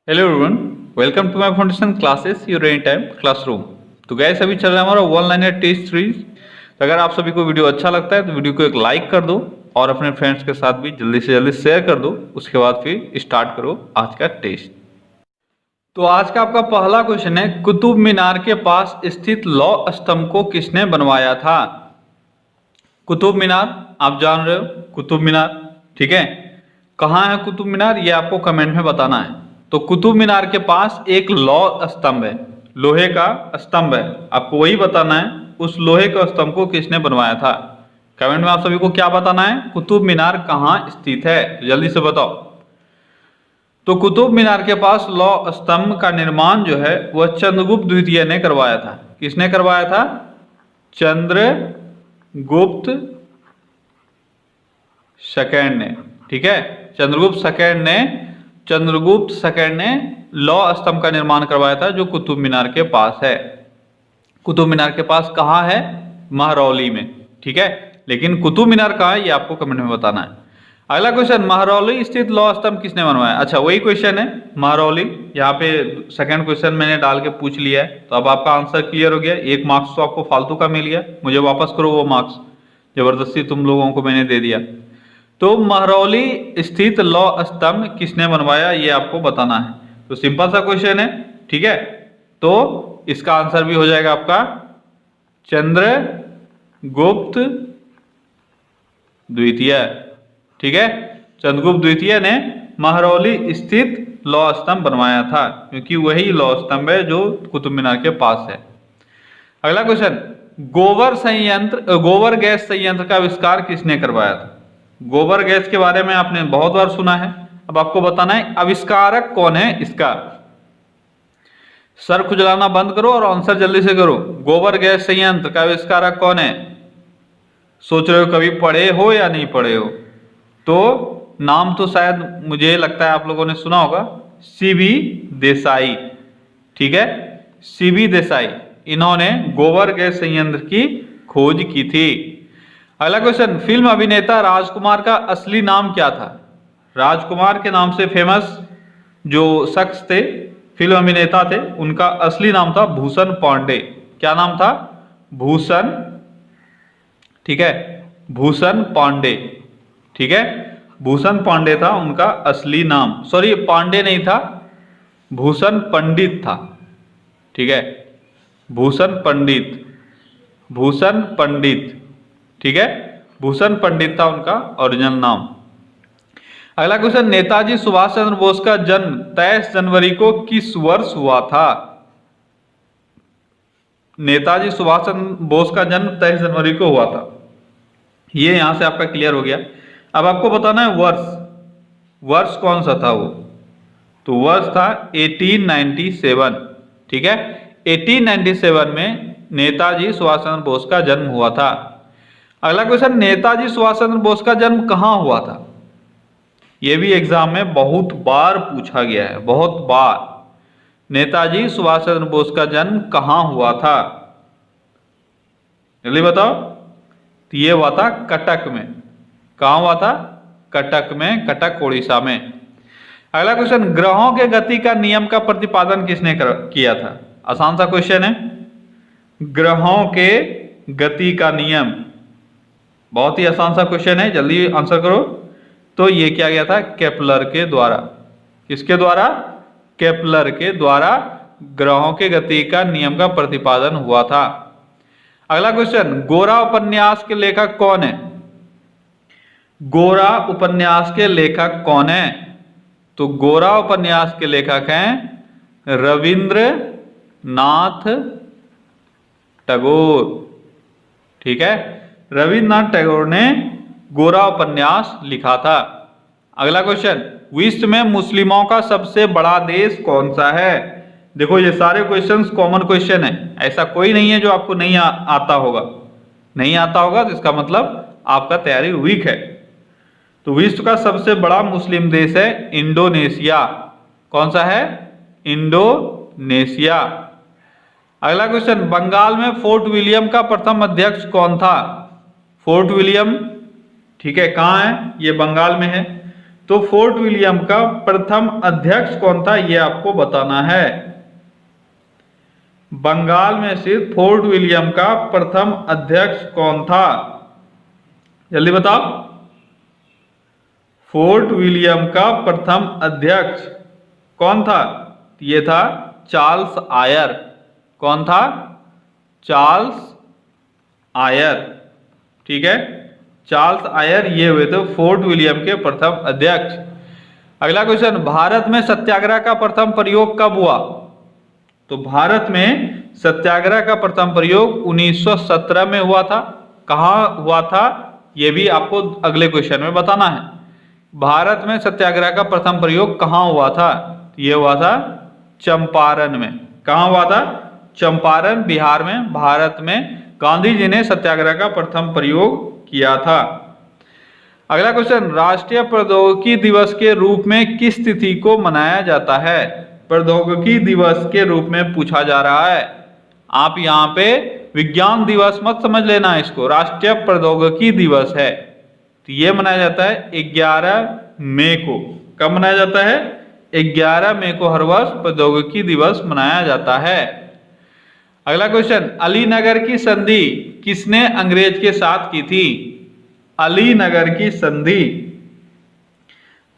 Hello everyone, welcome to my foundation classes your any time classroom. तो गैस अभी चल रहा है हमारा ऑनलाइन टेस्ट सीरीज। तो अगर आप सभी को वीडियो अच्छा लगता है तो वीडियो को एक लाइक कर दो और अपने फ्रेंड्स के साथ भी जल्दी से जल्दी शेयर कर दो। उसके बाद फिर स्टार्ट करो आज का टेस्ट। तो आज का आपका पहला क्वेश्चन है, कुतुब मीनार के पास स्थित लौह स्तंभ को किसने बनवाया था? कुतुब मीनार आप जान रहे हो, कुतुब मीनार, ठीक है। कहाँ है कुतुब मीनार ये आपको कमेंट में बताना है। तो कुतुब मीनार के पास एक लौह स्तंभ है, लोहे का स्तंभ है, आपको वही बताना है उस लोहे के स्तंभ को किसने बनवाया था। कमेंट में आप सभी को क्या बताना है, कुतुब मीनार कहाँ स्थित है, तो जल्दी से बताओ। तो कुतुब मीनार के पास लौह स्तंभ का निर्माण जो है वह चंद्रगुप्त द्वितीय ने करवाया था। किसने करवाया था? चंद्रगुप्त सेकंड ने, ठीक है। चंद्रगुप्त सेकंड ने लौह स्तंभ का निर्माण करवाया था जो कुतुब मीनार के पास है। कुतुब मीनार के पास कहाँ है? महरौली में, ठीक है। लेकिन कुतुब मीनार कहाँ है ये आपको कमेंट में बताना है। अगला क्वेश्चन, महरौली स्थित लौह स्तंभ किसने बनवाया? अच्छा, वही क्वेश्चन है महरौली। यहाँ पे सेकंड क्वेश्चन मैंने डाल के पूछ लिया है, तो अब आपका आंसर क्लियर हो गया। एक मार्क्स तो आपको फालतू का मिल गया, मुझे वापस करो वो मार्क्स, जबरदस्ती तुम लोगों को मैंने दे दिया। तो महरौली स्थित लौह स्तंभ किसने बनवाया ये आपको बताना है। तो सिंपल सा क्वेश्चन है, ठीक है। तो इसका आंसर भी हो जाएगा आपका चंद्रगुप्त द्वितीय, ठीक है। चंद्रगुप्त द्वितीय ने महरौली स्थित लौह स्तंभ बनवाया था, क्योंकि वही लौह स्तंभ है जो कुतुब मीनार के पास है। अगला क्वेश्चन, गोबर गैस संयंत्र का आविष्कार किसने करवाया था? गोबर गैस के बारे में आपने बहुत बार सुना है, अब आपको बताना है आविष्कारक कौन है इसका। सर खुजलाना बंद करो और आंसर जल्दी से करो। गोबर गैस संयंत्र का आविष्कारक कौन है? सोच रहे हो कभी पढ़े हो या नहीं पढ़े हो? तो नाम तो शायद मुझे लगता है आप लोगों ने सुना होगा, सीबी देसाई, ठीक है। सीबी देसाई, इन्होंने गोबर गैस संयंत्र की खोज की थी। अगला क्वेश्चन, फिल्म अभिनेता राजकुमार का असली नाम क्या था? राजकुमार के नाम से फेमस जो शख्स थे, फिल्म अभिनेता थे, उनका असली नाम था भूषण पांडे। क्या नाम था? भूषण, ठीक है, भूषण पांडे, ठीक है। भूषण पांडे था उनका असली नाम। सॉरी, पांडे नहीं था, भूषण पंडित था, ठीक है। भूषण पंडित, भूषण पंडित, ठीक है। भूषण पंडित था उनका ओरिजिनल नाम। अगला क्वेश्चन, नेताजी सुभाष चंद्र बोस का जन्म 23 जनवरी को किस वर्ष हुआ था? नेताजी सुभाष चंद्र बोस का जन्म 23 जनवरी को हुआ था, ये यहां से आपका क्लियर हो गया। अब आपको बताना है वर्ष, वर्ष कौन सा था वो। तो वर्ष था 1897, ठीक है। 1897 में नेताजी सुभाष चंद्र बोस का जन्म हुआ था। अगला क्वेश्चन, नेताजी सुभाष चंद्र बोस का जन्म कहां हुआ था? यह भी एग्जाम में बहुत बार पूछा गया है, बहुत बार। नेताजी सुभाष चंद्र बोस का जन्म कहां हुआ था, जल्दी बताओ। तो ये हुआ था कटक में। कहां हुआ था? कटक में, कटक उड़ीसा में। अगला क्वेश्चन, ग्रहों के गति का नियम का प्रतिपादन किसने किया था? आसान सा क्वेश्चन है, ग्रहों के गति का नियम, बहुत ही आसान सा क्वेश्चन है, जल्दी आंसर करो। तो ये किया गया था केपलर के द्वारा। किसके द्वारा? केपलर के द्वारा ग्रहों के गति का नियम का प्रतिपादन हुआ था। अगला क्वेश्चन, गोरा उपन्यास के लेखक कौन है? गोरा उपन्यास के लेखक कौन है? तो गोरा उपन्यास के लेखक हैं रविंद्रनाथ टैगोर, ठीक है। रविंद्रनाथ टैगोर ने गोरा उपन्यास लिखा था। अगला क्वेश्चन, विश्व में मुस्लिमों का सबसे बड़ा देश कौन सा है? देखो ये सारे क्वेश्चंस कॉमन क्वेश्चन है, ऐसा कोई नहीं है जो आपको नहीं आता होगा। नहीं आता होगा तो इसका मतलब आपका तैयारी वीक है। तो विश्व का सबसे बड़ा मुस्लिम देश है इंडोनेशिया। कौन सा है? इंडोनेशिया। अगला क्वेश्चन, बंगाल में फोर्ट विलियम का प्रथम अध्यक्ष कौन था? फोर्ट विलियम, ठीक है, कहाँ है? ये बंगाल में है। तो फोर्ट विलियम का प्रथम अध्यक्ष कौन था, यह आपको बताना है। बंगाल में स्थित फोर्ट विलियम का प्रथम अध्यक्ष कौन था, जल्दी बताओ। फोर्ट विलियम का प्रथम अध्यक्ष कौन था, ये था चार्ल्स आयर। कौन था, चार्ल्स आयर। ठीक है, चार्ल्स आयर ये हुए थे फोर्ट विलियम के प्रथम अध्यक्ष। अगला क्वेश्चन, भारत में सत्याग्रह का प्रथम प्रयोग कब हुआ। तो भारत में सत्याग्रह का प्रथम प्रयोग 1917 में हुआ था। कहाँ हुआ था, यह भी आपको अगले क्वेश्चन में बताना है। भारत में सत्याग्रह का प्रथम प्रयोग कहाँ हुआ था, यह हुआ था चंपारण में। कहाँ हुआ था, चंपारण बिहार में। भारत में गांधी जी ने सत्याग्रह का प्रथम प्रयोग किया था। अगला क्वेश्चन, राष्ट्रीय प्रौद्योगिकी दिवस के रूप में किस तिथि को मनाया जाता है। प्रौद्योगिकी दिवस के रूप में पूछा जा रहा है। आप यहाँ पे विज्ञान दिवस मत समझ लेना इसको, राष्ट्रीय प्रौद्योगिकी दिवस है। तो ये मनाया जाता है 11 मई को। कब मनाया जाता है, 11 मई को हर वर्ष प्रौद्योगिकी दिवस मनाया जाता है। अगला क्वेश्चन, अलीनगर की संधि किसने अंग्रेज के साथ की थी। अलीनगर की संधि,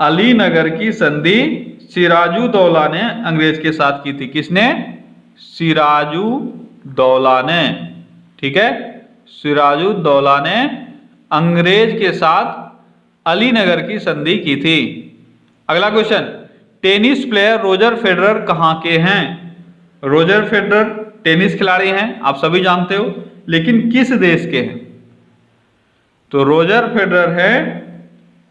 अलीनगर की संधि सिराजुद्दौला ने अंग्रेज के साथ की थी। किसने, सिराजुद्दौला ने। ठीक है, सिराजुद्दौला ने अंग्रेज के साथ अलीनगर की संधि की थी। अगला question, tennis player Roger Federer कहाँ के हैं। रोजर फेडरर टेनिस खिलाड़ी हैं, आप सभी जानते हो, लेकिन किस देश के हैं। तो रोजर फेडरर है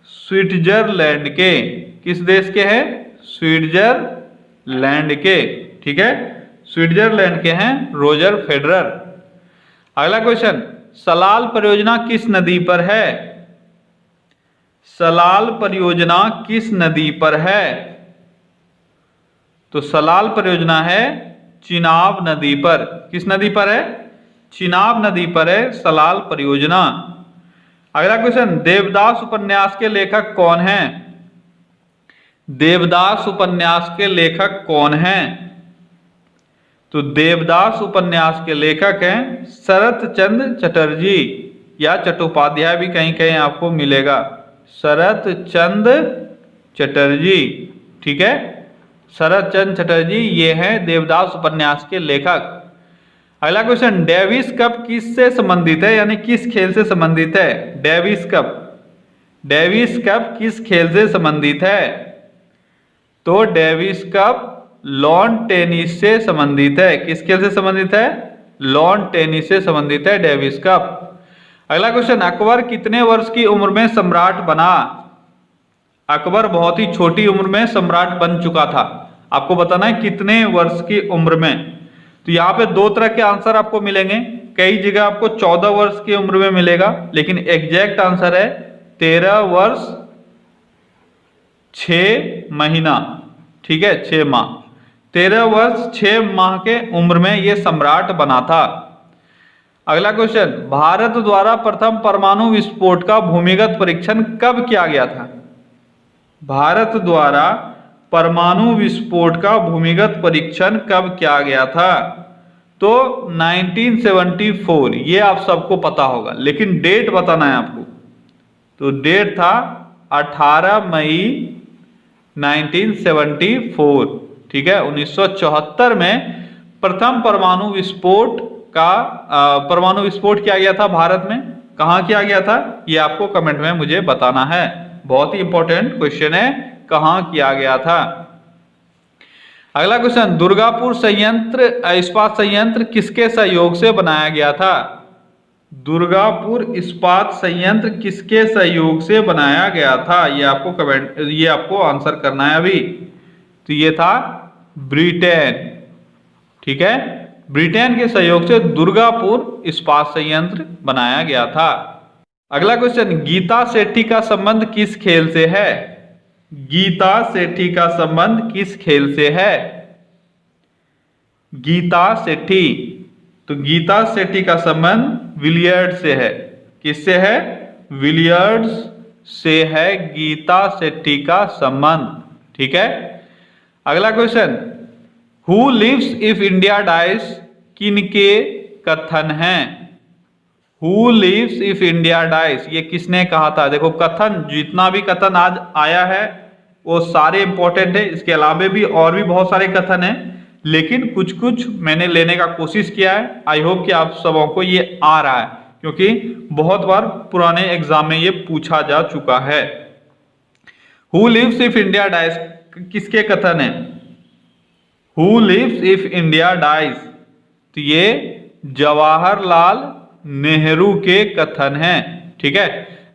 स्विट्जरलैंड के। किस देश के हैं, स्विट्जरलैंड के। ठीक है, स्विट्जरलैंड के हैं रोजर फेडरर। अगला क्वेश्चन, सलाल परियोजना किस नदी पर है। सलाल परियोजना किस नदी पर है। तो सलाल परियोजना है चिनाब नदी पर। किस नदी पर है, चिनाब नदी पर है सलाल परियोजना। अगला क्वेश्चन, देवदास उपन्यास के लेखक कौन हैं। देवदास उपन्यास के लेखक कौन हैं। तो देवदास उपन्यास के लेखक हैं शरत चंद्र चटर्जी, या चट्टोपाध्याय भी कहीं कहीं आपको मिलेगा, शरत चंद्र चटर्जी। ठीक है, शरत चंद्र चटर्जी ये हैं देवदास उपन्यास के लेखक। अगला क्वेश्चन, डेविस कप किससे संबंधित है, यानी किस खेल से संबंधित है। डेविस कप, डेविस कप किस खेल से संबंधित है। तो डेविस कप लॉन टेनिस से संबंधित है। किस खेल से संबंधित है, लॉन टेनिस से संबंधित है डेविस कप। अगला क्वेश्चन, अकबर कितने वर्ष की उम्र में सम्राट बना। अकबर बहुत ही छोटी उम्र में सम्राट बन चुका था। आपको बताना है कितने वर्ष की उम्र में। तो यहाँ पे दो तरह के आंसर आपको मिलेंगे। कई जगह आपको 14 वर्ष की उम्र में मिलेगा, लेकिन एग्जैक्ट आंसर है 13 वर्ष 6 महीना। ठीक है, 6 माह, 13 वर्ष 6 माह के उम्र में यह सम्राट बना था। अगला क्वेश्चन, भारत द्वारा प्रथम परमाणु विस्फोट का भूमिगत परीक्षण कब किया गया था। भारत द्वारा परमाणु विस्फोट का भूमिगत परीक्षण कब किया गया था। तो 1974, ये आप सबको पता होगा, लेकिन डेट बताना है आपको। तो डेट था 18 मई 1974। ठीक है, 1974 में प्रथम परमाणु विस्फोट किया गया था भारत में। कहाँ किया गया था, ये आपको कमेंट में मुझे बताना है। बहुत ही इंपॉर्टेंट क्वेश्चन है, कहाँ किया गया था। अगला क्वेश्चन, दुर्गापुर संयंत्र इस्पात संयंत्र किसके सहयोग से बनाया गया था। दुर्गापुर इस्पात संयंत्र किसके सहयोग से बनाया गया था, ये आपको आंसर करना है अभी। तो ये था ब्रिटेन। ठीक है, ब्रिटेन के सहयोग से दुर्गापुर इस्पात संयंत्र बनाया गया था। अगला क्वेश्चन, गीता सेठी का संबंध किस खेल से है। गीता सेठी का संबंध किस खेल से है। गीता सेठी, तो गीता सेठी का संबंध विलियर्ड्स से है। किससे है, विलियर्ड्स से है गीता शेट्टी का संबंध। ठीक है, अगला question, who lives if India dies किनके कथन हैं? Who lives if India dies, ये किसने कहा था? देखो कथन, जितना भी कथन आज आया है वो सारे इंपॉर्टेंट है, इसके अलावा भी और भी बहुत सारे कथन हैं, लेकिन कुछ कुछ मैंने लेने का कोशिश किया है। आई होप कि आप सबों को ये आ रहा है, क्योंकि बहुत बार पुराने एग्जाम में ये पूछा जा चुका है। Who lives if India dies किसके कथन है? Who lives if India dies, तो ये जवाहरलाल नेहरू के कथन हैं। ठीक है,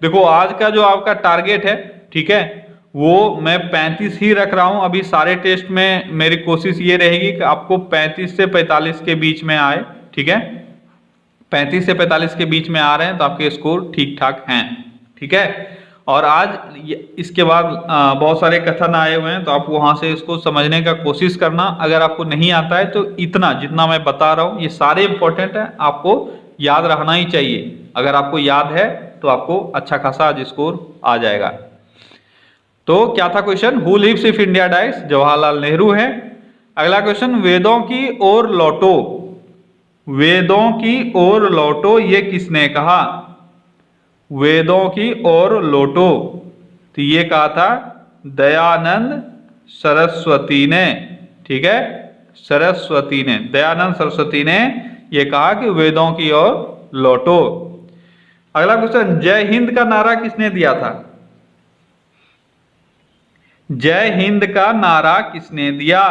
देखो आज का जो आपका टारगेट है, ठीक है, वो मैं 35 ही रख रहा हूं। अभी सारे टेस्ट में मेरी कोशिश ये रहेगी कि आपको 35 से 45 के बीच में आए। ठीक है, 35 से 45 के बीच में आ रहे हैं तो आपके स्कोर ठीक ठाक हैं। ठीक है, और आज इसके बाद बहुत सारे कथन आए हुए हैं, तो आप वहां से इसको समझने का कोशिश करना। अगर आपको नहीं आता है तो इतना जितना मैं बता रहा हूं ये सारे इंपॉर्टेंट है, आपको याद रहना ही चाहिए। अगर आपको याद है तो आपको अच्छा खासा आज स्कोर आ जाएगा। तो क्या था question? Who lives if India dies, Jawaharlal Nehru है। अगला क्वेश्चन, वेदों की ओर लौटो, वेदों की ओर लौटो, ये किसने कहा? वेदों की ओर लौटो, तो ये कहा था दयानंद सरस्वती ने। ठीक है, सरस्वती ने, दयानंद सरस्वती ने ये कहा कि वेदों की ओर लौटो। अगला क्वेश्चन, जय हिंद का नारा किसने दिया था? जय हिंद का नारा किसने दिया?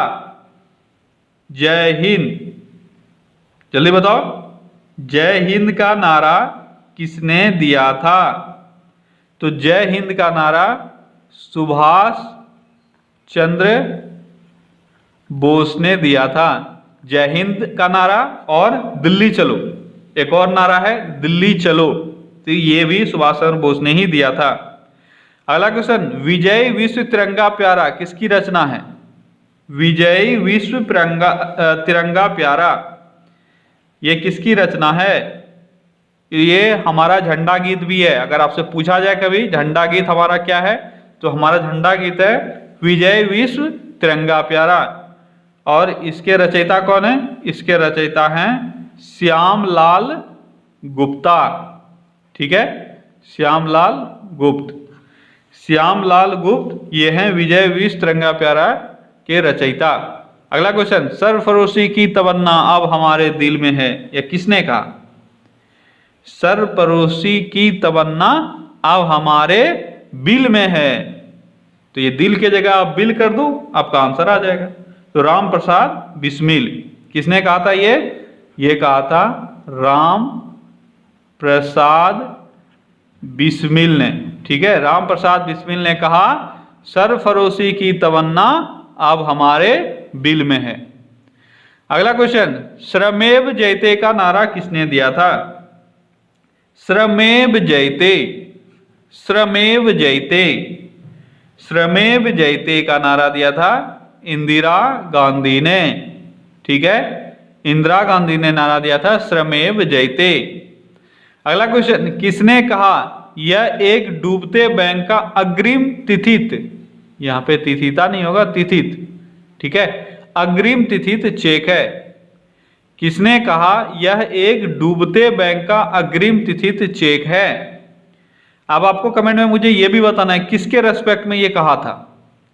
जय हिंद, जल्दी बताओ, जय हिंद का नारा किसने दिया था? तो जय हिंद का नारा सुभाष चंद्र बोस ने दिया था। जय हिंद का नारा और दिल्ली चलो, एक और नारा है दिल्ली चलो, तो ये भी सुभाष चंद्र बोस ने ही दिया था। अगला क्वेश्चन, विजय विश्व तिरंगा प्यारा किसकी रचना है? विजय विश्व तिरंगा प्यारा, ये किसकी रचना है? ये हमारा झंडा गीत भी है। अगर आपसे पूछा जाए कभी झंडा गीत हमारा क्या है, तो हमारा झंडा गीत है विजय विश्व तिरंगा प्यारा। और इसके रचयिता कौन है? इसके रचयिता हैं श्यामलाल गुप्ता। ठीक है, श्यामलाल गुप्त, श्यामलाल गुप्त ये हैं विजय विश्व तिरंगा प्यारा के रचयिता। अगला क्वेश्चन, सरफरोशी की तमन्ना अब हमारे दिल में है, यह किसने कहा? सरफरोशी की तमन्ना अब हमारे बिल में है, तो ये दिल के जगह आप बिल कर दो, आपका आंसर आ जाएगा। तो राम प्रसाद बिस्मिल, किसने कहा था? ये कहा था राम प्रसाद बिस्मिल ने। ठीक है, राम प्रसाद बिस्मिल ने कहा सरफरोशी की तमन्ना अब हमारे बिल में है। अगला क्वेश्चन, श्रमेव जयते का नारा किसने दिया था? श्रमेव जयते, श्रमेव जयते, श्रमेव जयते का नारा दिया था इंदिरा गांधी ने। ठीक है, इंदिरा गांधी ने नारा दिया था श्रमेव जयते। अगला क्वेश्चन, किसने कहा यह एक डूबते बैंक का अग्रिम तिथित, यहां पे तिथिता नहीं होगा, तिथित, ठीक है, अग्रिम तिथित चेक है। किसने कहा यह एक डूबते बैंक का अग्रिम तिथित चेक है? अब आपको कमेंट में मुझे यह भी बताना है किसके रेस्पेक्ट में यह कहा था।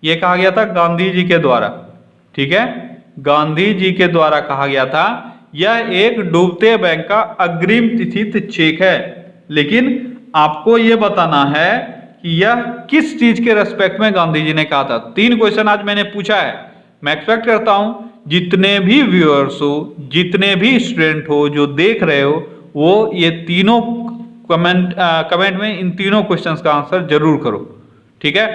यह कहा गया था गांधी जी के द्वारा। ठीक है, गांधी जी के द्वारा कहा गया था यह एक डूबते बैंक का अग्रिम तिथित चेक है। लेकिन आपको यह बताना है कि यह किस चीज के रेस्पेक्ट में गांधी जी ने कहा था। 3 क्वेश्चन आज मैंने पूछा है। मैं एक्सपेक्ट करता हूं जितने भी व्यूअर्स हो, जितने भी स्टूडेंट हो जो देख रहे हो, वो ये तीनों कमेंट में इन तीनों क्वेश्चंस का आंसर जरूर करो। ठीक है,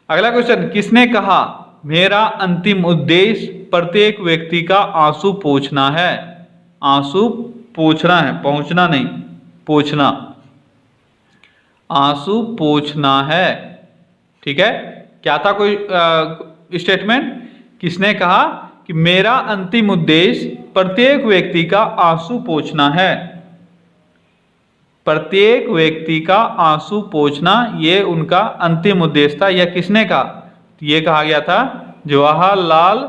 अगला क्वेश्चन, किसने कहा मेरा अंतिम उद्देश्य प्रत्येक व्यक्ति का आंसू पोंछना है? आंसू पोंछना है, पहुंचना नहीं, पोंछना, आंसू पोंछना है। ठीक है, क्या था कोई स्टेटमेंट? किसने कहा कि मेरा अंतिम उद्देश्य प्रत्येक व्यक्ति का आंसू पोंछना है? प्रत्येक व्यक्ति का आंसू पोंछना ये उनका अंतिम उद्देश्य था। यह किसने कहा? ये कहा गया था जवाहरलाल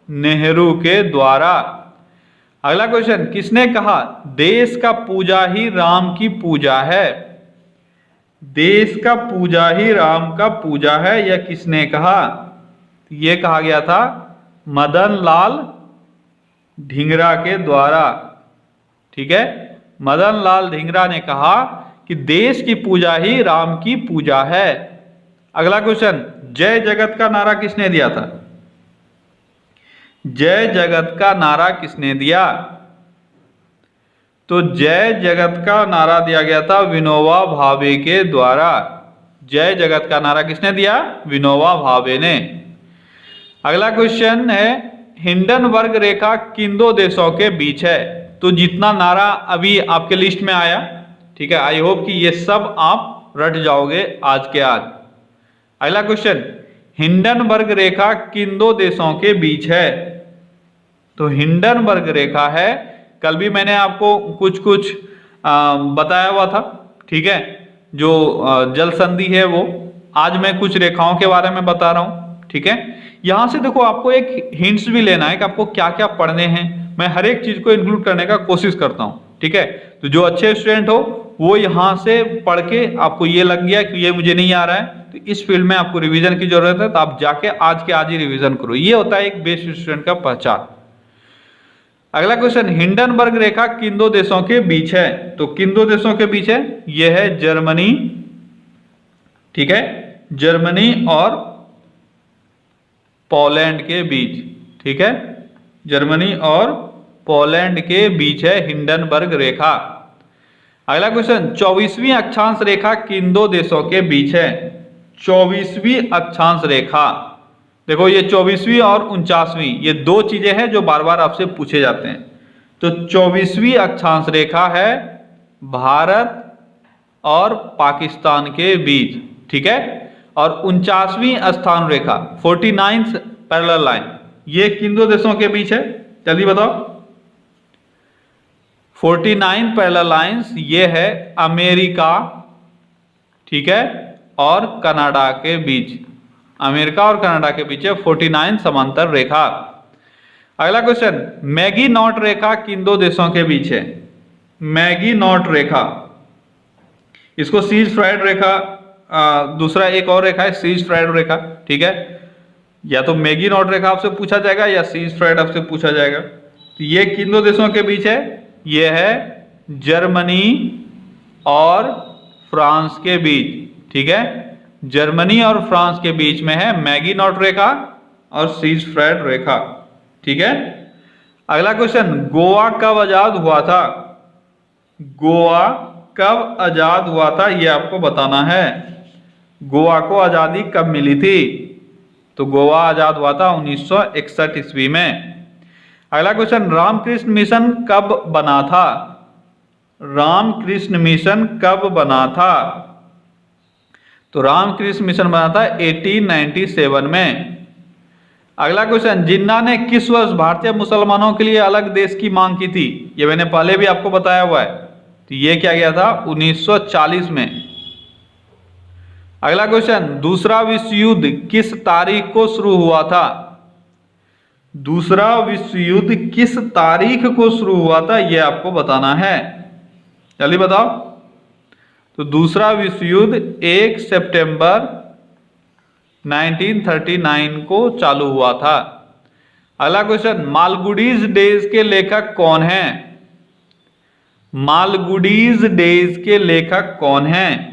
नेहरू के द्वारा। अगला क्वेश्चन, किसने कहा देश का पूजा ही राम की पूजा है? देश का पूजा ही राम का पूजा है, यह किसने कहा? यह कहा गया था मदन लाल ढींगरा के द्वारा। ठीक है, मदन लाल ढींगरा ने कहा कि देश की पूजा ही राम की पूजा है। अगला क्वेश्चन, जय जगत का नारा किसने दिया था? जय जगत का नारा किसने दिया? तो जय जगत का नारा दिया गया था विनोबा भावे के द्वारा। जय जगत का नारा किसने दिया? विनोबा भावे ने। अगला क्वेश्चन है, हिंडनबर्ग रेखा किन दो देशों के बीच है? तो जितना नारा अभी आपके लिस्ट में आया, ठीक है, आई होप कि ये सब आप रट जाओगे आज के आज। अगला क्वेश्चन, हिंडनबर्ग रेखा किन दो देशों के बीच है? तो हिंडनबर्ग रेखा है, कल भी मैंने आपको कुछ कुछ बताया हुआ था, ठीक है, जो जल संधि है वो। आज मैं कुछ रेखाओं के बारे में बता रहा हूं, ठीक है। यहां से देखो आपको एक हिंट्स भी लेना है कि आपको क्या क्या पढ़ने हैं। मैं हर एक चीज को इंक्लूड करने का कोशिश करता हूं, ठीक है। तो जो अच्छे स्टूडेंट हो वो यहां से पढ़ के आपको ये लग गया कि ये मुझे नहीं आ रहा है, तो इस फील्ड में आपको रिवीजन की जरूरत है, तो आप जाके आज के आज ही रिवीजन करो। ये होता है एक बेस्ट स्टूडेंट का पहचान। अगला क्वेश्चन, हिंडनबर्ग रेखा किन दो देशों के बीच है? तो किन दो देशों के बीच है? यह है जर्मनी, ठीक है, जर्मनी और पोलैंड के बीच, ठीक है, जर्मनी और पोलैंड के बीच है हिंडनबर्ग रेखा। अगला क्वेश्चन, 24वीं अक्षांश रेखा किन दो देशों के बीच है? 24वीं अक्षांश रेखा, देखो ये 24वीं और 49वीं, ये दो चीजें हैं जो बार बार आपसे पूछे जाते हैं। तो 24वीं अक्षांश रेखा है भारत और पाकिस्तान के बीच, ठीक है, और 49वीं स्थान रेखा 49th पैरेलल लाइन, ये किन दो देशों के बीच है? जल्दी बताओ। 49 पैरेलल लाइंस ये है अमेरिका, ठीक है, और कनाडा के बीच, अमेरिका और कनाडा के बीच है 49 समांतर रेखा। अगला क्वेश्चन, मैगी नॉट रेखा किन दो देशों के बीच है? मैगी नॉट रेखा, इसको सीज फ्राइड रेखा, दूसरा एक और रेखा है सीज फ्राइड रेखा, ठीक है। या तो मैगी नॉट रेखा आपसे पूछा जाएगा या सीज फ्राइड आपसे पूछा जाएगा। तो ये किन दो देशों के बीच है? ये है जर्मनी और फ्रांस के बीच, ठीक है, जर्मनी और फ्रांस के बीच में है मैगी नॉट रेखा और सीज फ्राइड रेखा, ठीक है। अगला क्वेश्चन, गोवा कब आजाद हुआ था? गोवा कब आजाद हुआ था ये आपको बताना है। गोवा को आजादी कब मिली थी? तो गोवा आजाद हुआ था 1961 ईस्वी में। अगला क्वेश्चन, रामकृष्ण मिशन कब बना था? रामकृष्ण मिशन कब बना था? तो रामकृष्ण मिशन बना था 1897 में। अगला क्वेश्चन, जिन्ना ने किस वर्ष भारतीय मुसलमानों के लिए अलग देश की मांग की थी? ये मैंने पहले भी आपको बताया हुआ है। तो ये क्या गया था 1940 में। अगला क्वेश्चन, दूसरा विश्व युद्ध किस तारीख को शुरू हुआ था? दूसरा विश्व युद्ध किस तारीख को शुरू हुआ था ये आपको बताना है, जल्दी बताओ। तो दूसरा विश्व युद्ध 1 सितंबर 1939 को चालू हुआ था। अगला क्वेश्चन, मालगुडीज डेज के लेखक कौन हैं? मालगुडीज डेज के लेखक कौन हैं?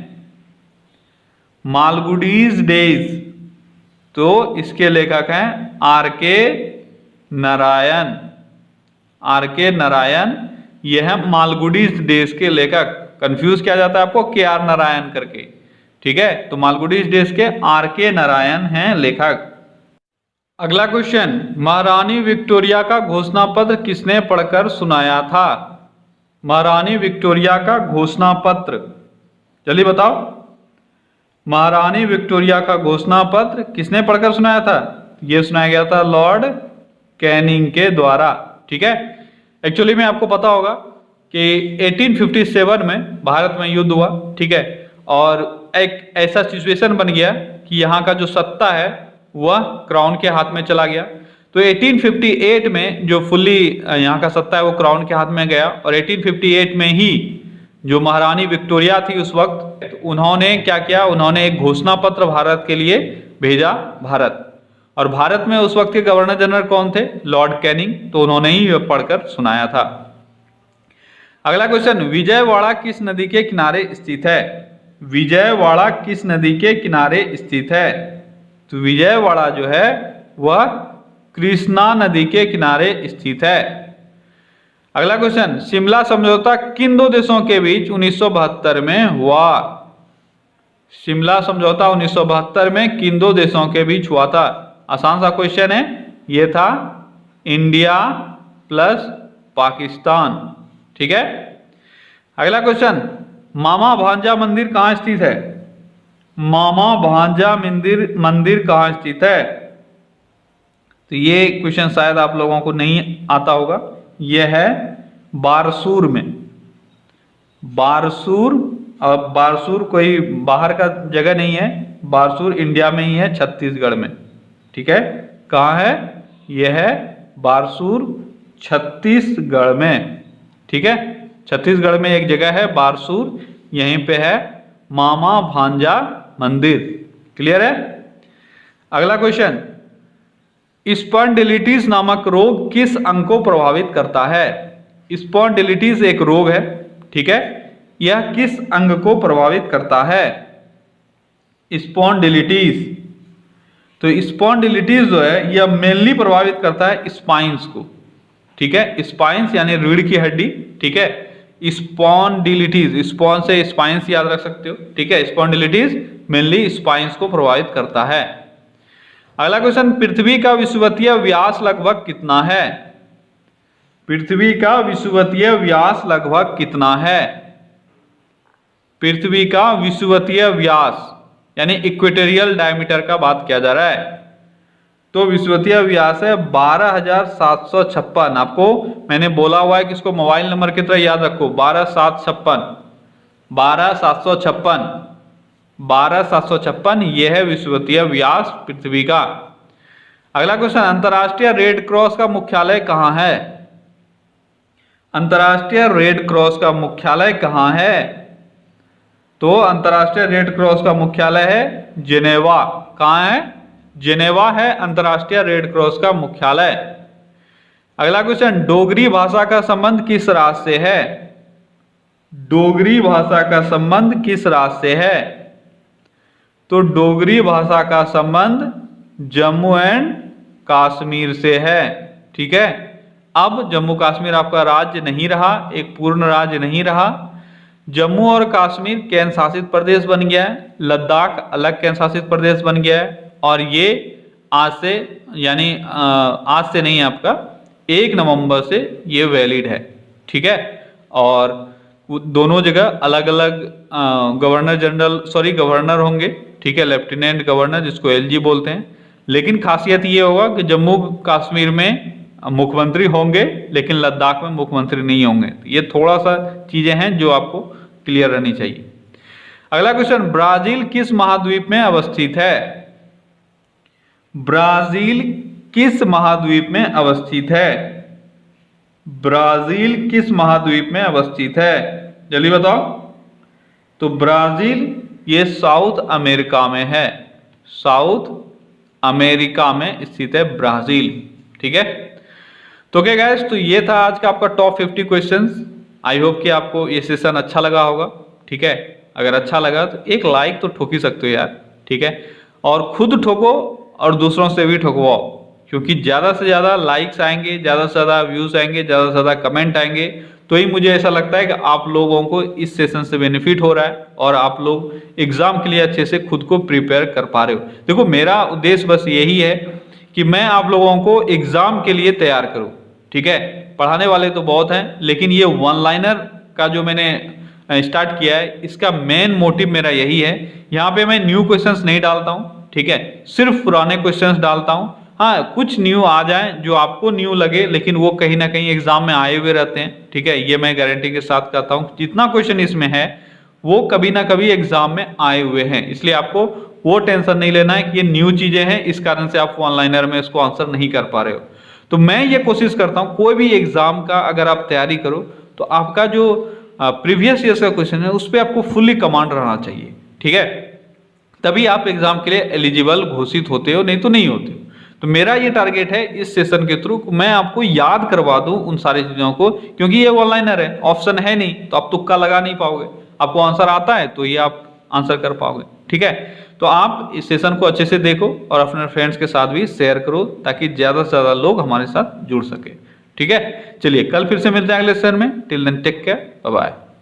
मालगुडीज डेज, तो इसके लेखक हैं आर.के. नारायण। आर.के. नारायण ये है मालगुडीज डेज के लेखक। कंफ्यूज किया जाता है आपको के.आर. नारायण करके, ठीक है। तो मालगुडीज डेज के आर.के. नारायण हैं लेखक। अगला क्वेश्चन, महारानी विक्टोरिया का घोषणा पत्र किसने पढ़कर सुनाया था? महारानी विक्टोरिया का घोषणा पत्र, जल्दी बताओ। महारानी विक्टोरिया का घोषणा पत्र किसने पढ़कर सुनाया था? यह सुनाया गया था लॉर्ड कैनिंग के द्वारा, ठीक है। एक्चुअली में आपको पता होगा कि 1857 में भारत में युद्ध हुआ, ठीक है, और एक ऐसा सिचुएशन बन गया कि यहाँ का जो सत्ता है वह क्राउन के हाथ में चला गया। तो 1858 में जो फुल्ली यहाँ का सत्ता है वो क्राउन के हाथ में गया, और 1858 में ही जो महारानी विक्टोरिया थी उस वक्त, तो उन्होंने क्या किया, उन्होंने एक घोषणा पत्र भारत के लिए भेजा भारत, और भारत में उस वक्त के गवर्नर जनरल कौन थे, लॉर्ड कैनिंग, तो उन्होंने ही पढ़कर सुनाया था। अगला क्वेश्चन, विजयवाड़ा किस नदी के किनारे स्थित है? विजयवाड़ा किस नदी के किनारे स्थित है? तो विजयवाड़ा जो है वह कृष्णा नदी के किनारे स्थित है। अगला क्वेश्चन, शिमला समझौता किन दो देशों के बीच 1972 में हुआ? शिमला समझौता 1972 में किन दो देशों के बीच हुआ था? आसान सा क्वेश्चन है, ये था इंडिया प्लस पाकिस्तान, ठीक है। अगला क्वेश्चन, मामा भांजा मंदिर कहाँ स्थित है? मामा भांजा मंदिर कहाँ स्थित है? तो ये क्वेश्चन शायद आप लोगों को नहीं आता होगा, यह है बारसूर में। बारसूर, अब बारसूर कोई बाहर का जगह नहीं है, बारसूर इंडिया में ही है, छत्तीसगढ़ में, ठीक है। कहाँ है? यह है बारसूर, छत्तीसगढ़ में, ठीक है। छत्तीसगढ़ में एक जगह है बारसूर, यहीं पे है मामा भांजा मंदिर। क्लियर है? अगला क्वेश्चन, स्पॉन्डिलिटिस नामक रोग किस अंग को प्रभावित करता है? स्पॉन्डिलिटिस एक रोग है, ठीक है, यह किस अंग को प्रभावित करता है? स्पॉन्डिलिटिस, तो स्पॉन्डिलिटिस जो है यह मेनली प्रभावित करता है स्पाइंस को, ठीक है, स्पाइंस यानी रीढ़ की हड्डी, ठीक है। स्पॉन्डिलिटिस, स्पॉन से स्पाइंस याद रख सकते हो, ठीक है। स्पॉन्डिलिटिस मेनली स्पाइंस को प्रभावित करता है। अगला क्वेश्चन, पृथ्वी का विषुवतीय व्यास लगभग कितना है? पृथ्वी का विषुवतीय व्यास लगभग कितना है? पृथ्वी का विषुवतीय व्यास यानी इक्वेटोरियल डायमीटर का बात किया जा रहा है, तो विषुवतीय व्यास है 12,756। आपको मैंने बोला हुआ है कि इसको मोबाइल नंबर की तरह याद रखो, 12,756, 12,756, 12,756, यह है विषुवतीय व्यास पृथ्वी का। अगला क्वेश्चन, अंतर्राष्ट्रीय रेड क्रॉस का मुख्यालय कहाँ है? अंतर्राष्ट्रीय रेड क्रॉस का मुख्यालय कहाँ है? तो अंतर्राष्ट्रीय रेड क्रॉस का मुख्यालय है जेनेवा। कहाँ है? जेनेवा है अंतर्राष्ट्रीय रेड क्रॉस का मुख्यालय। अगला क्वेश्चन, डोगरी भाषा का संबंध किस राज्य से है? डोगरी भाषा का संबंध किस राज्य से है? तो डोगरी भाषा का संबंध जम्मू एंड कश्मीर से है, ठीक है। अब जम्मू कश्मीर आपका राज्य नहीं रहा, एक पूर्ण राज्य नहीं रहा। जम्मू और कश्मीर केंद्र शासित प्रदेश बन गया है, लद्दाख अलग केंद्र शासित प्रदेश बन गया है, और ये आज से यानी आज से नहीं, आपका 1 नवंबर से ये वैलिड है, ठीक है। और दोनों जगह अलग अलग गवर्नर होंगे, ठीक है, लेफ्टिनेंट गवर्नर जिसको एलजी बोलते हैं। लेकिन खासियत ये होगा कि जम्मू कश्मीर में मुख्यमंत्री होंगे लेकिन लद्दाख में मुख्यमंत्री नहीं होंगे। ये थोड़ा सा चीजें हैं जो आपको क्लियर रहनी चाहिए। अगला क्वेश्चन, ब्राजील किस महाद्वीप में अवस्थित है? ब्राजील किस महाद्वीप में अवस्थित है? ब्राजील किस महाद्वीप में अवस्थित है? जल्दी बताओ। तो ब्राजील ये साउथ अमेरिका में है, साउथ अमेरिका में स्थित है ब्राजील, ठीक है। तो क्या गाइस, तो ये था आज का आपका टॉप 50 क्वेश्चंस। आई होप कि आपको ये सेशन अच्छा लगा होगा, ठीक है। अगर अच्छा लगा तो एक लाइक तो ठोक ही सकते हो यार, ठीक है। और खुद ठोको और दूसरों से भी ठोकवाओ, क्योंकि ज़्यादा से ज़्यादा लाइक्स आएंगे, ज़्यादा से ज़्यादा व्यूज़ आएंगे, ज़्यादा से ज़्यादा कमेंट आएंगे, तो ही मुझे ऐसा लगता है कि आप लोगों को इस सेशन से बेनिफिट हो रहा है और आप लोग एग्ज़ाम के लिए अच्छे से खुद को प्रिपेयर कर पा रहे हो। देखो, मेरा उद्देश्य बस यही है कि मैं आप लोगों को एग्ज़ाम के लिए तैयार करूँ, ठीक है। पढ़ाने वाले तो बहुत हैं, लेकिन ये वन लाइनर का जो मैंने स्टार्ट किया है, इसका मेन मोटिव मेरा यही है। यहाँ पे मैं न्यू क्वेश्चंस नहीं डालता हूँ, ठीक है, सिर्फ पुराने क्वेश्चंस डालता हूँ। हाँ, कुछ न्यू आ जाए जो आपको न्यू लगे, लेकिन वो कहीं ना कहीं एग्जाम में आए हुए रहते हैं, ठीक है, ये मैं गारंटी के साथ कहता हूँ। जितना क्वेश्चन इसमें है वो कभी ना कभी एग्जाम में आए हुए हैं, इसलिए आपको वो टेंशन नहीं लेना है कि ये न्यू चीजें हैं इस कारण से आप वन लाइनर में इसको आंसर नहीं कर पा रहे हो। तो मैं ये कोशिश करता हूँ कोई भी एग्जाम का अगर आप तैयारी करो तो आपका जो प्रीवियस ईयर का क्वेश्चन है उस पर आपको फुल्ली कमांड रहना चाहिए, ठीक है, तभी आप एग्जाम के लिए एलिजिबल घोषित होते हो, नहीं तो नहीं होते। तो मेरा ये टारगेट है इस सेशन के थ्रू मैं आपको याद करवा दूं उन सारी चीजों को, क्योंकि ये वन लाइनर है, ऑप्शन है नहीं तो आप तुक्का लगा नहीं पाओगे। आपको आंसर आता है तो ये आप आंसर कर पाओगे, ठीक है। तो आप इस सेशन को अच्छे से देखो और अपने फ्रेंड्स के साथ भी शेयर करो ताकि ज्यादा से ज्यादा लोग हमारे साथ जुड़ सके, ठीक है। चलिए कल फिर से मिलते हैं अगले सेशन में। Till then take care, bye bye.